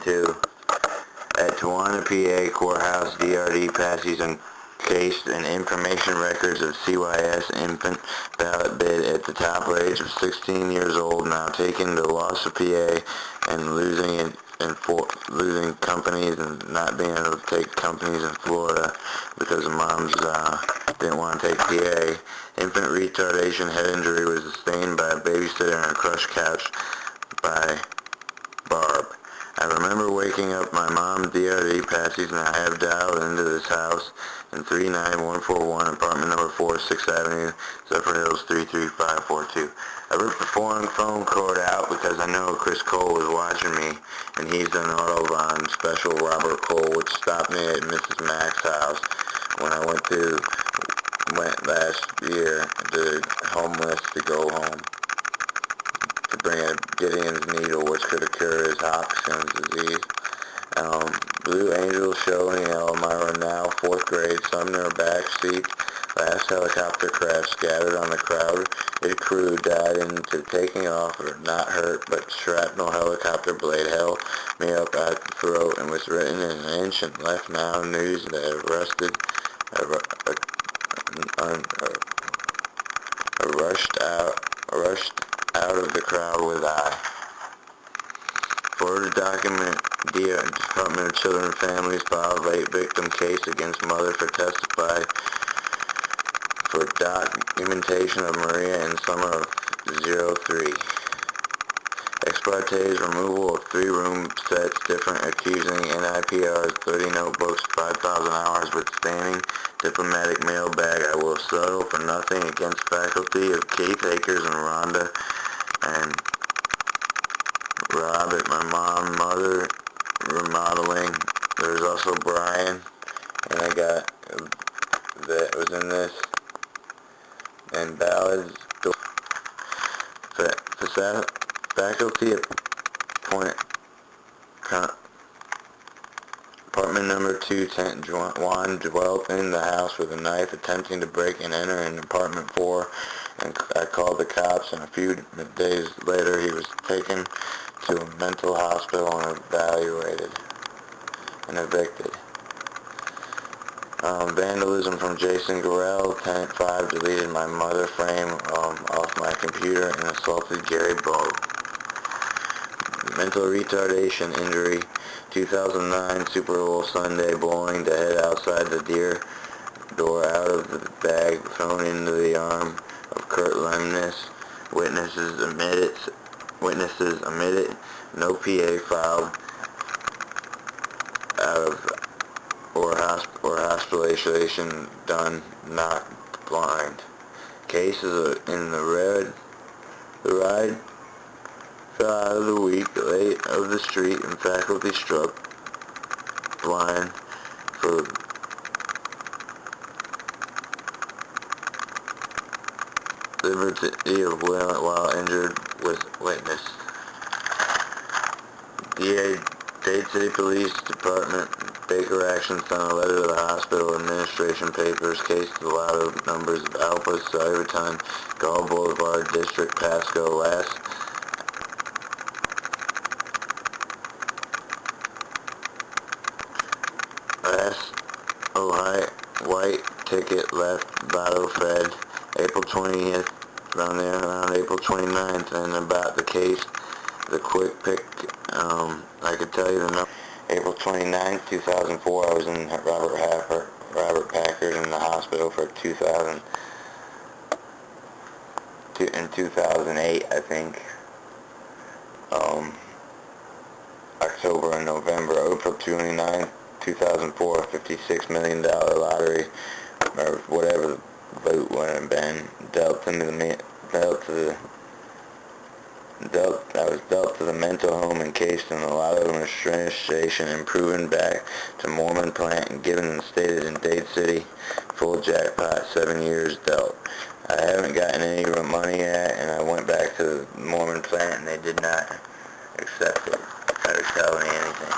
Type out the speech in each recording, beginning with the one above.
2. At Tawana, PA Courthouse, DRD passes encased in information records of CYS infant ballot bid at the top age of 16 years old, now taking the loss of PA and losing companies and not being able to take companies in Florida because the moms didn't want to take PA. Infant retardation head injury was sustained by a babysitter on a crushed couch by Barb. I remember waking up my mom, DRD Patsy's, and I have dialed into this house in 39141, apartment number 4, 6th Avenue, Zephyr Hills, 33542. I ripped the foreign phone cord out because I know Chris Cole was watching me, and he's an Autobahn Special Robert Cole, which stopped me at Mrs. Mack's house when I went last year to homeless to go home to bring a Gideon's needle, which could cure his Hopkins disease. Blue Angel showing Elmira now, 4th grade, Sumner back seat. Last helicopter crash scattered on the crowded crew died into taking off, or not hurt, but shrapnel helicopter blade held me up at the throat and was written in an inch and left now news that rushed out of the crowd with I. For the document, Department of Children and Families filed late victim case against mother for testify for documentation of Maria in summer of 03. Ex parte's removal of 3-room sets, different accusing NIPR's 30 notebooks, 5,000 hours withstanding diplomatic mailbag. I will settle for nothing against faculty of Keith Akers and Rhonda and Rob at my mother remodeling. There's also Brian, and I got that was in this, and ballads. Faculty apartment number 2, Juan dwelt in the house with a knife, attempting to break and enter in apartment 4, and I called the cops, and a few days later he was taken to a mental hospital and evaluated and evicted. Vandalism from Jason Gorell. Tenant 5 deleted my mother frame off my computer and assaulted Gary Bowe. Mental retardation injury. 2009 Super Bowl Sunday, blowing the head outside the deer door out of the bag thrown into the arm of Kurt Lemnis. Witnesses admitted. No PA filed out of or hospitalization done, not blind. Cases in the ride fell out of the week late of the street and faculty struck blind for liberty of will while injured was witnessed. Dade City Police Department Baker Action sent a letter to the hospital administration papers. Case to the loud numbers of Alpha, Cyberton, Gall Boulevard, District, Pasco. Last Ohio white ticket left bottle fed April 20th, around April 29th, and about the case, the quick pick, I could tell you the number. April 29th, 2004, I was in Robert Packard in the hospital for 2008, I think. October and November. April 29th, 2004, $56 million lottery, or whatever the vote would have been, I was dealt to the mental home encased in a lot of administration and proven back to Mormon plant and given and stated in Dade City, full jackpot, 7 years dealt. I haven't gotten any money yet, and I went back to the Mormon plant and they did not accept it or tell me anything.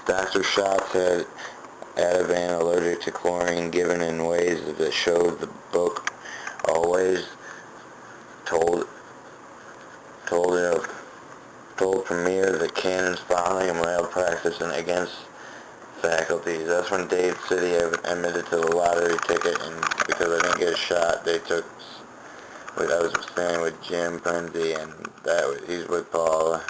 Dr. Schatz had Ativan allergic to chlorine given in ways that showed the book always told told Premier that cannons filing a malpractice and against faculties. That's when Dave City admitted to the lottery ticket, and because I didn't get a shot, they took. I was staying with Jim Prenzy, and he's with Paula.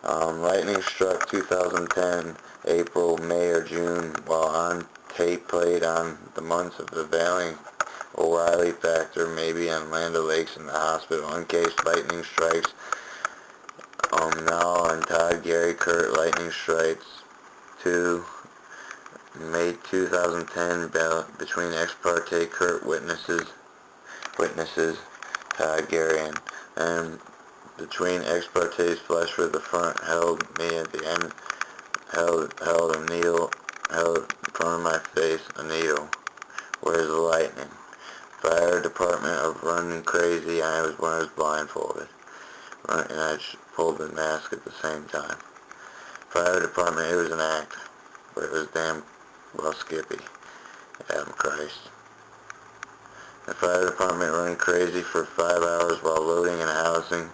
Lightning struck 2010, April, May, or June, while on tape played on the months of the Valley O'Reilly factor, maybe on Land O'Lakes in the hospital. Uncased lightning strikes. Now and Todd, Gary, Kurt, lightning strikes. 2, May 2010, between ex parte Kurt witnesses, Todd, Gary, and between ex parte's flesh with the front held me at the end, held a needle, held in front of my face a needle. Where's the lightning? Fire department of running crazy. I was blindfolded, and I pulled the mask at the same time. Fire department, it was an act, but it was damn well skippy. Adam Christ. The fire department running crazy for 5 hours while loading and housing.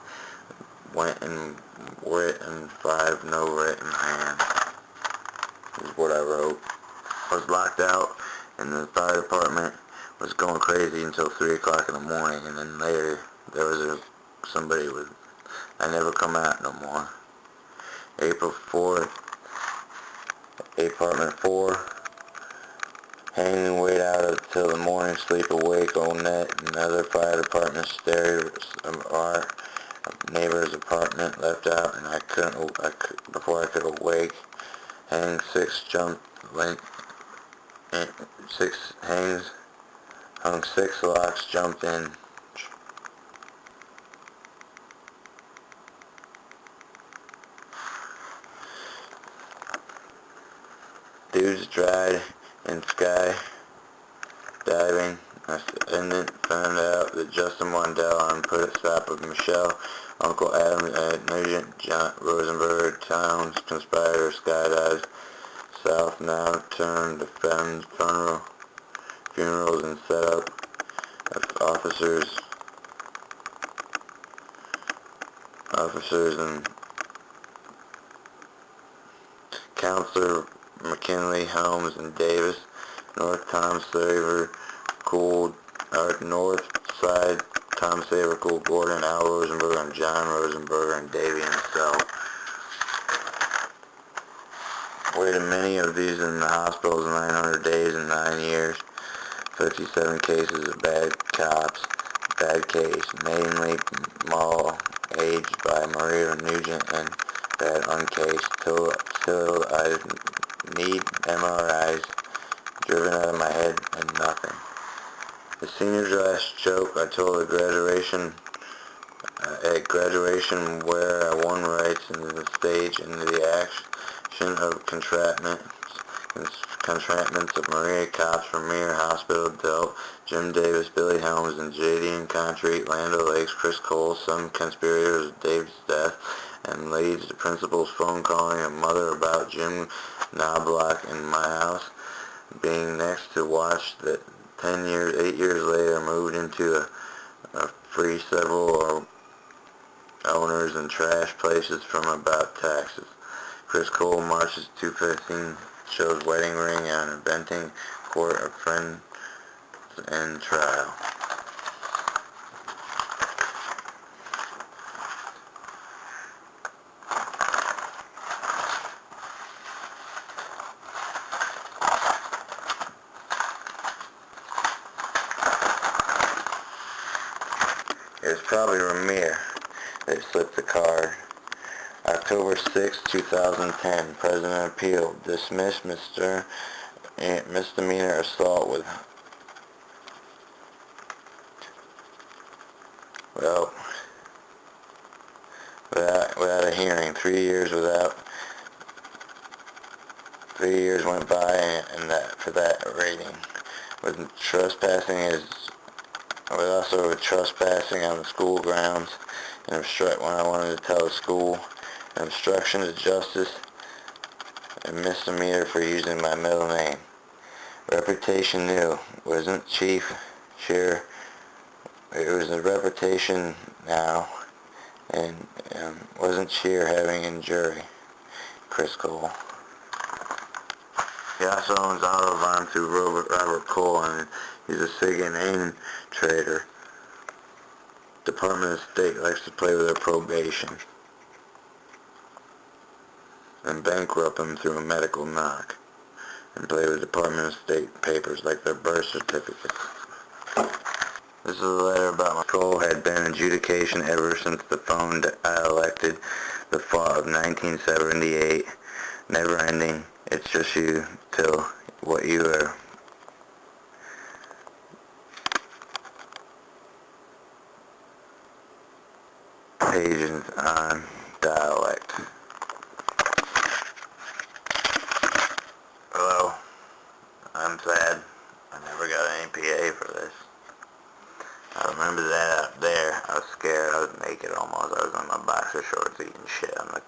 Went and written 5, no written hand. Is what I wrote. I was locked out, and the fire department was going crazy until 3 o'clock in the morning, and then later there was somebody with. I never come out no more. April 4th, apartment 4. Hang and wait out until the morning, sleep awake all night. Another fire department stairs, our neighbor's apartment left out, and before I could awake. Hang 6 jumped, 6 hangs, hung 6 locks, jumped in. Dudes dried in sky diving. Attendant found out that Justin Wandell put a stop of Michelle, Uncle Adam, Nugent, John Rosenberg, Towns, conspirator, skydives south, now turned to funerals and set up officers and Counselor McKinley, Helms, and Davis, North Tom Saver, North Side, Tom Saver, Gordon, Al Rosenberg, and John Rosenberg, and Davey himself. Waited many of these in the hospitals, 900 days and 9 years. 57 cases of bad cops. Bad case, mainly Mall, aged by Maria Nugent, and bad uncased, till I need MRIs, driven out of my head, and nothing. The senior's last joke I told at graduation, where I won rights in the stage into the action of contractments of Maria Cops from Mere Hospital dealt Jim Davis, Billy Helms, and J.D. and Concrete, Land O'Lakes, Chris Cole, some conspirators of Dave's death, and leads the principal's phone calling a mother about Jim Knobloch in my house, being next to watch that 8 years later, moved into a free several owners and trash places from about taxes. Chris Cole marches 215, shows wedding ring on a venting court of friends and trial. It was probably Ramir that slipped the card. October 6, 2010, President appealed. Dismissed misdemeanor assault without a hearing. 3 years went by, and for that rating. With trespassing on the school grounds, and when I wanted to tell the school, obstruction of justice, and misdemeanor for using my middle name. Reputation new. Wasn't chief, sure. It was a reputation now. and wasn't Shear having a jury? Chris Cole. He also owns Autobahn through Robert Cole, and he's a SIG and AIM trader. Department of State likes to play with their probation and bankrupt them through a medical knock, and play with Department of State papers like their birth certificates. This is a letter about my Cole had been adjudication ever since the phone I elected the fall of 1978, never ending. It's just you till what you are. Pages on dialect. Hello, I'm sad. I never got an APA for this. I remember that out there. I was scared. I was naked almost. I was in my boxer shorts eating shit on the